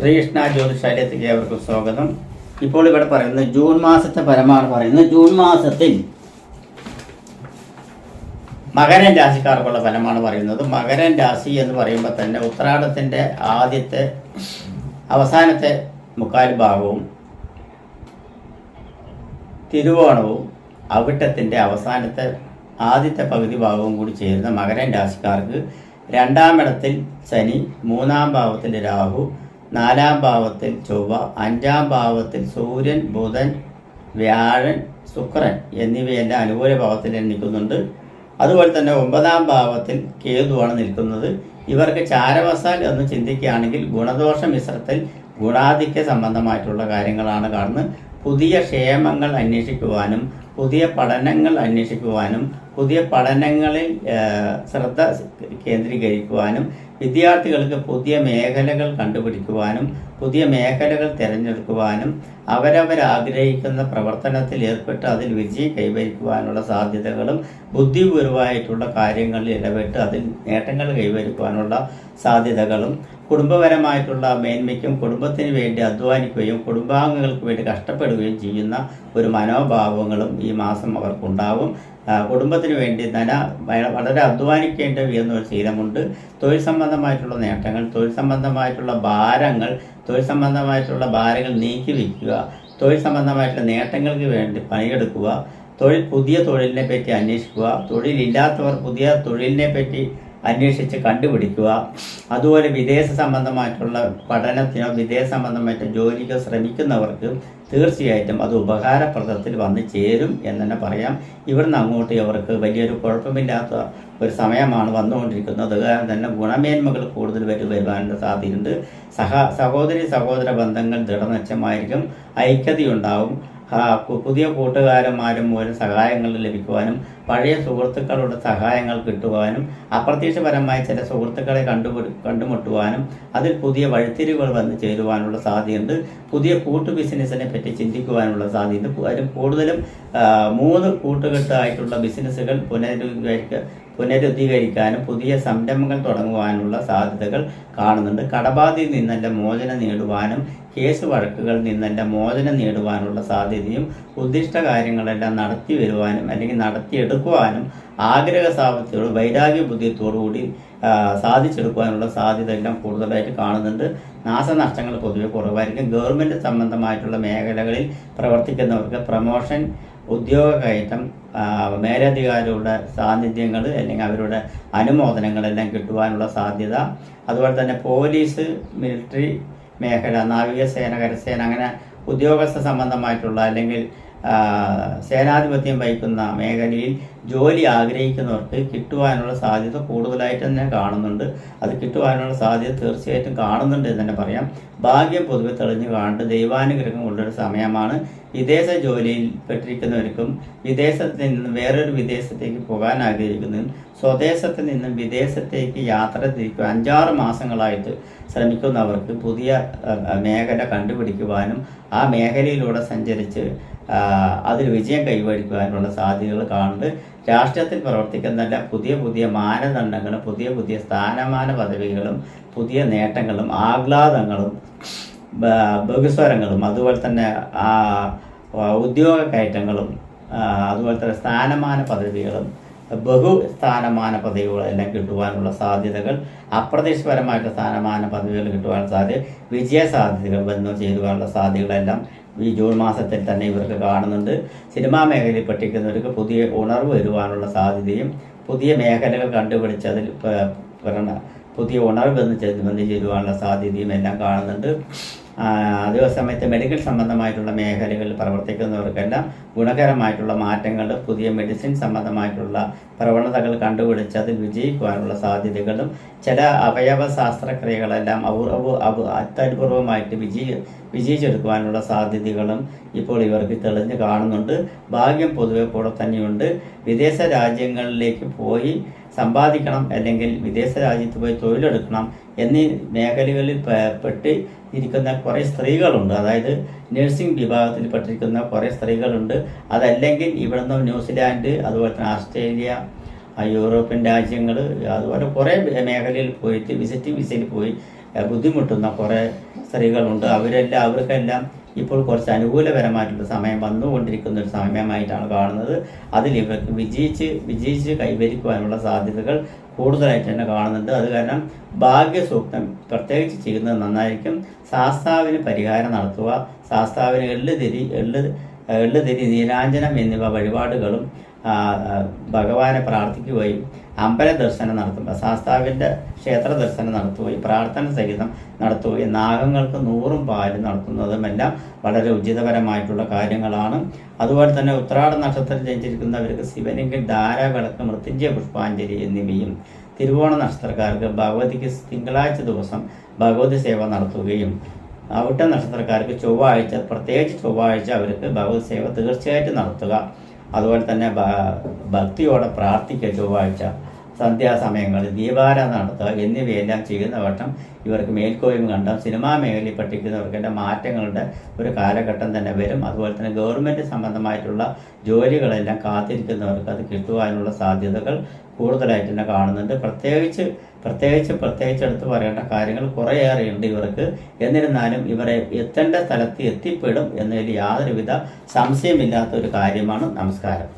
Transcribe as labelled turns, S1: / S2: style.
S1: ശ്രീകൃഷ്ണ ജ്യോതിഷാലയത്തിലേക്ക് അവർക്ക് സ്വാഗതം. ഇപ്പോൾ ഇവിടെ പറയുന്നത് ജൂൺ മാസത്തെ ഫലമാണ് പറയുന്നത്. ജൂൺ മാസത്തിൽ മകരൻ രാശിക്കാർക്കുള്ള ഫലമാണ് പറയുന്നത്. മകരൻ രാശി എന്ന് പറയുമ്പോൾ തന്നെ ഉത്രാടത്തിൻ്റെ ആദ്യത്തെ അവസാനത്തെ മുക്കാൽ ഭാഗവും തിരുവോണവും അവിട്ടത്തിൻ്റെ അവസാനത്തെ ആദ്യത്തെ പകുതി ഭാഗവും കൂടി ചേരുന്ന മകരൻ രാശിക്കാർക്ക് രണ്ടാം ഇടത്തിൽ ശനി, മൂന്നാം ഭാവത്തിൽ രാഹു, നാലാം ഭാവത്തിൽ ചൊവ്വ, അഞ്ചാം ഭാവത്തിൽ സൂര്യൻ, ബുധൻ, വ്യാഴൻ, ശുക്രൻ എന്നിവയെല്ലാം അനുകൂല ഭാവത്തിൽ നിൽക്കുന്നുണ്ട്. അതുപോലെ തന്നെ ഒമ്പതാം ഭാവത്തിൽ കേതുവാണ് നിൽക്കുന്നത്. ഇവർക്ക് ചാരവസാൽ എന്ന് ചിന്തിക്കുകയാണെങ്കിൽ ഗുണദോഷ മിശ്രത്തിൽ ഗുണാധിക്യ സംബന്ധമായിട്ടുള്ള കാര്യങ്ങളാണ് കാണുന്നത്. പുതിയ ക്ഷേമങ്ങൾ അന്വേഷിക്കുവാനും പുതിയ പഠനങ്ങൾ അന്വേഷിക്കുവാനും പുതിയ പഠനങ്ങളിൽ ശ്രദ്ധ കേന്ദ്രീകരിക്കുവാനും വിദ്യാർത്ഥികൾക്ക് പുതിയ മേഖലകൾ കണ്ടുപിടിക്കുവാനും പുതിയ മേഖലകൾ തിരഞ്ഞെടുക്കുവാനും അവരവരാഗ്രഹിക്കുന്ന പ്രവർത്തനത്തിൽ ഏർപ്പെട്ട് അതിൽ വിജയം കൈവരിക്കുവാനുള്ള സാധ്യതകളും ബുദ്ധിപൂർവമായിട്ടുള്ള കാര്യങ്ങളിൽ ഇടപെട്ട് അതിൽ നേട്ടങ്ങൾ കൈവരിക്കുവാനുള്ള സാധ്യതകളും കുടുംബപരമായിട്ടുള്ള മേന്മയ്ക്കും കുടുംബത്തിന് വേണ്ടി അധ്വാനിക്കുകയും കുടുംബാംഗങ്ങൾക്ക് വേണ്ടി കഷ്ടപ്പെടുകയും ചെയ്യുന്ന ഒരു മനോഭാവങ്ങളും ഈ മാസം അവർക്കുണ്ടാവും. കുടുംബത്തിന് വേണ്ടി വളരെ അധ്വാനിക്കേണ്ടി വരുന്ന ഒരു ശീലമുണ്ട്. തൊഴിൽ സംബന്ധമായിട്ടുള്ള നേട്ടങ്ങൾ, തൊഴിൽ സംബന്ധമായിട്ടുള്ള ഭാരങ്ങൾ നീക്കി വയ്ക്കുക, തൊഴിൽ സംബന്ധമായിട്ടുള്ള നേട്ടങ്ങൾക്ക് വേണ്ടി പണിയെടുക്കുക, പുതിയ തൊഴിലിനെ പറ്റി അന്വേഷിക്കുക, തൊഴിലില്ലാത്തവർ പുതിയ തൊഴിലിനെ പറ്റി അന്വേഷിച്ച് കണ്ടുപിടിക്കുക. അതുപോലെ വിദേശ സംബന്ധമായിട്ടുള്ള പഠനത്തിനോ വിദേശ സംബന്ധമായിട്ട് ജോലിക്കോ ശ്രമിക്കുന്നവർക്ക് തീർച്ചയായിട്ടും അത് ഉപകാരപ്രദത്തിൽ വന്നു ചേരും എന്ന് തന്നെ പറയാം. ഇവിടുന്ന് അങ്ങോട്ട് അവർക്ക് വലിയൊരു കുഴപ്പമില്ലാത്ത ഒരു സമയമാണ് വന്നുകൊണ്ടിരിക്കുന്നത്. കാരണം തന്നെ ഗുണമേന്മകൾ കൂടുതൽ വരുവാനുള്ള സാധ്യതയുണ്ട്. സഹോദര ബന്ധങ്ങൾ ദൃഢനിശ്ചയമായിരിക്കും. ഐക്യതയുണ്ടാവും. പുതിയ കൂട്ടുകാരന്മാരും മൂലം സഹായങ്ങൾ ലഭിക്കുവാനും പഴയ സുഹൃത്തുക്കളുടെ സഹായങ്ങൾ കിട്ടുവാനും അപ്രത്യക്ഷപരമായി ചില സുഹൃത്തുക്കളെ കണ്ടുമുട്ടുവാനും അതിൽ പുതിയ വഴിത്തിരിവുകൾ വന്ന് ചേരുവാനുള്ള സാധ്യതയുണ്ട്. പുതിയ കൂട്ടു ബിസിനസ്സിനെ പറ്റി ചിന്തിക്കുവാനുള്ള സാധ്യത. അതിലും കൂടുതലും 3 കൂട്ടുകെട്ടായിട്ടുള്ള ബിസിനസ്സുകൾ പുനരുദ്ധീകരിക്കാനും പുതിയ സംരംഭങ്ങൾ തുടങ്ങുവാനുള്ള സാധ്യതകൾ കാണുന്നുണ്ട്. കടബാധയിൽ നിന്നെല്ലാം മോചനം നേടുവാനും കേസ് വഴക്കുകളിൽ നിന്നെല്ലാം മോചനം നേടുവാനുള്ള സാധ്യതയും ഉദ്ദിഷ്ട കാര്യങ്ങളെല്ലാം നടത്തി വരുവാനും അല്ലെങ്കിൽ നടത്തിയെടുക്കുവാനും ആഗ്രഹ സാമർത്ഥ്യത്തോട് വൈരാഗ്യ ബുദ്ധിയത്തോടുകൂടി സാധിച്ചെടുക്കുവാനുള്ള സാധ്യത എല്ലാം കൂടുതലായിട്ട് കാണുന്നുണ്ട്. നാശനഷ്ടങ്ങൾ പൊതുവെ കുറവായിരിക്കും. ഗവൺമെൻറ് സംബന്ധമായിട്ടുള്ള മേഖലകളിൽ പ്രവർത്തിക്കുന്നവർക്ക് പ്രമോഷൻ, ഉദ്യോഗ കയറ്റം, മേലധികാരികളുടെ സാന്നിധ്യങ്ങൾ അല്ലെങ്കിൽ അവരുടെ അനുമോദനങ്ങളെല്ലാം കിട്ടുവാനുള്ള സാധ്യത. അതുപോലെ തന്നെ പോലീസ്, മിലിറ്ററി മേഖല, നാവികസേന, കരസേന അങ്ങനെ ഉദ്യോഗസ്ഥ സംബന്ധമായിട്ടുള്ള അല്ലെങ്കിൽ സേനാധിപത്യം വഹിക്കുന്ന മേഖലയിൽ ജോലി ആഗ്രഹിക്കുന്നവർക്ക് കിട്ടുവാനുള്ള സാധ്യത കൂടുതലായിട്ട് തന്നെ കാണുന്നുണ്ട്. അത് കിട്ടുവാനുള്ള സാധ്യത തീർച്ചയായിട്ടും കാണുന്നുണ്ട് എന്ന് തന്നെ പറയാം. ഭാഗ്യം പൊതുവെ തെളിഞ്ഞു കാണുന്നുണ്ട്. ദൈവാനുഗ്രഹം ഉള്ളൊരു സമയമാണ്. വിദേശ ജോലിയിൽ പെട്ടിരിക്കുന്നവർക്കും വിദേശത്ത് നിന്നും വേറൊരു വിദേശത്തേക്ക് പോകാൻ ആഗ്രഹിക്കുന്നതും സ്വദേശത്ത് നിന്നും വിദേശത്തേക്ക് യാത്ര തിരിക്കുക 5-6 മാസങ്ങളായിട്ട് ശ്രമിക്കുന്നവർക്ക് പുതിയ മേഖല കണ്ടുപിടിക്കുവാനും ആ മേഖലയിലൂടെ സഞ്ചരിച്ച് അതിൽ വിജയം കൈവരിക്കുവാനുള്ള സാധ്യതകൾ കാണുന്നുണ്ട്. രാഷ്ട്രീയത്തിൽ പ്രവർത്തിക്കുന്ന പുതിയ മാനദണ്ഡങ്ങളും പുതിയ സ്ഥാനമാന പദവികളും പുതിയ നേട്ടങ്ങളും ആഹ്ലാദങ്ങളും ബഹുസ്വരങ്ങളും അതുപോലെ തന്നെ ഉദ്യോഗ കയറ്റങ്ങളും അതുപോലെ തന്നെ സ്ഥാനമാന പദവികളും ബഹുസ്ഥാനമാന പദവികളെല്ലാം കിട്ടുവാനുള്ള സാധ്യതകൾ, അപ്രതീക്ഷിതപരമായിട്ട് സ്ഥാനമാന പദവികൾ കിട്ടുവാനുള്ള സാധ്യത, വിജയ സാധ്യതകൾ വന്നു ചേരുവാനുള്ള സാധ്യതകളെല്ലാം ഈ ജൂൺ മാസത്തിൽ തന്നെ ഇവർക്ക് കാണുന്നുണ്ട്. സിനിമാ മേഖലയിൽ പഠിക്കുന്നവർക്ക് പുതിയ ഉണർവ് വരുവാനുള്ള സാധ്യതയും പുതിയ മേഖലകൾ കണ്ടുപിടിച്ച് അതിൽ പുതിയ ഉണർവ് വന്നു ചേരുവാനുള്ള സാധ്യതയും എല്ലാം കാണുന്നുണ്ട്. അതേസമയത്ത് മെഡിക്കൽ സംബന്ധമായിട്ടുള്ള മേഖലകളിൽ പ്രവർത്തിക്കുന്നവർക്കെല്ലാം ഗുണകരമായിട്ടുള്ള മാറ്റങ്ങൾ, പുതിയ മെഡിസിൻ സംബന്ധമായിട്ടുള്ള പ്രവണതകൾ കണ്ടുപിടിച്ച് അതിൽ വിജയിക്കുവാനുള്ള സാധ്യതകളും ചില അവയവ ശാസ്ത്രക്രിയകളെല്ലാം അത്യപൂർവമായിട്ട് വിജയിച്ചെടുക്കുവാനുള്ള സാധ്യതകളും ഇപ്പോൾ ഇവർക്ക് തെളിഞ്ഞ് കാണുന്നുണ്ട്. ഭാഗ്യം പൊതുവെ കൂടെ തന്നെയുണ്ട്. വിദേശ രാജ്യങ്ങളിലേക്ക് പോയി സമ്പാദിക്കണം അല്ലെങ്കിൽ വിദേശ രാജ്യത്ത് പോയി തൊഴിലെടുക്കണം എന്നീ മേഖലകളിൽ പെട്ട് ഇരിക്കുന്ന കുറേ സ്ത്രീകളുണ്ട്. അതായത് നഴ്സിംഗ് വിഭാഗത്തിൽ പെട്ടിരിക്കുന്ന കുറേ സ്ത്രീകളുണ്ട്. അതല്ലെങ്കിൽ ഇവിടുന്ന് ന്യൂസിലാൻഡ്, അതുപോലെ തന്നെ ഓസ്ട്രേലിയ, യൂറോപ്യൻ രാജ്യങ്ങൾ, അതുപോലെ കുറേ മേഖലയിൽ പോയിട്ട് വിസിറ്റിംഗ് വിസയിൽ പോയി ബുദ്ധിമുട്ടുന്ന കുറേ സ്ത്രീകളുണ്ട്. അവർക്കെല്ലാം ഇപ്പോൾ കുറച്ച് അനുകൂലപരമായിട്ടുള്ള സമയം വന്നുകൊണ്ടിരിക്കുന്ന ഒരു സമയമായിട്ടാണ് കാണുന്നത്. അതിൽ ഇവർക്ക് വിജയിച്ച് കൈവരിക്കുവാനുള്ള സാധ്യതകൾ കൂടുതലായിട്ട് തന്നെ കാണുന്നുണ്ട്. അത് കാരണം ഭാഗ്യസൂക്തം പ്രത്യേകിച്ച് ചെയ്യുന്നത് നന്നായിരിക്കും. ശാസ്താവിന് പരിഹാരം നടത്തുക, ശാസ്താവിന് എള്ളുതിരി നീരാഞ്ജനം എന്നിവ വഴിപാടുകളും ഭഗവാനെ പ്രാർത്ഥിക്കുകയും അമ്പല ദർശനം നടത്തുക, ശാസ്താവിൻ്റെ ക്ഷേത്ര ദർശനം നടത്തുകയും പ്രാർത്ഥന സഹിതം നടത്തുകയും നാഗങ്ങൾക്ക് 100 പാല് നടത്തുന്നതുമെല്ലാം വളരെ ഉചിതപരമായിട്ടുള്ള കാര്യങ്ങളാണ്. അതുപോലെ തന്നെ ഉത്രാട നക്ഷത്രത്തിൽ ജനിച്ചിരിക്കുന്നവർക്ക് ശിവനെങ്കിൽ ധാരാവിളക്ക്, മൃത്യുഞ്ജയ പുഷ്പാഞ്ജലി എന്നിവയും, തിരുവോണ നക്ഷത്രക്കാർക്ക് ഭഗവതിക്ക് തിങ്കളാഴ്ച ദിവസം ഭഗവതി സേവ നടത്തുകയും, അവിട്ട നക്ഷത്രക്കാർക്ക് പ്രത്യേകിച്ച് ചൊവ്വാഴ്ച അവർക്ക് ഭഗവതി സേവ തീർച്ചയായിട്ടും നടത്തുക. അതുപോലെ തന്നെ ഭക്തിയോടെ പ്രാർത്ഥിക്കുക. ചൊവ്വാഴ്ച സന്ധ്യാസമയങ്ങളിൽ ദീപാരാധന നടത്തുക എന്നിവയെല്ലാം ചെയ്യുന്ന വട്ടം ഇവർക്ക് മേൽക്കോയ്മ കണ്ട സിനിമാ മേഖലയിൽ പഠിക്കുന്നവർക്ക് മാറ്റങ്ങളുടെ ഒരു കാലഘട്ടം തന്നെ വരും. അതുപോലെ തന്നെ ഗവൺമെൻറ് സംബന്ധമായിട്ടുള്ള ജോലികളെല്ലാം കാത്തിരിക്കുന്നവർക്ക് അത് കിട്ടുവാനുള്ള സാധ്യതകൾ കൂടുതലായിട്ട് തന്നെ കാണുന്നുണ്ട്. പ്രത്യേകിച്ച് എടുത്ത് പറയേണ്ട കാര്യങ്ങൾ കുറേയേറെയുണ്ട് ഇവർക്ക്. എന്നിരുന്നാലും ഇവരെ എത്തേണ്ട സ്ഥലത്ത് എത്തിപ്പെടും എന്നതിൽ യാതൊരുവിധ സംശയമില്ലാത്ത ഒരു കാര്യമാണ്. നമസ്കാരം.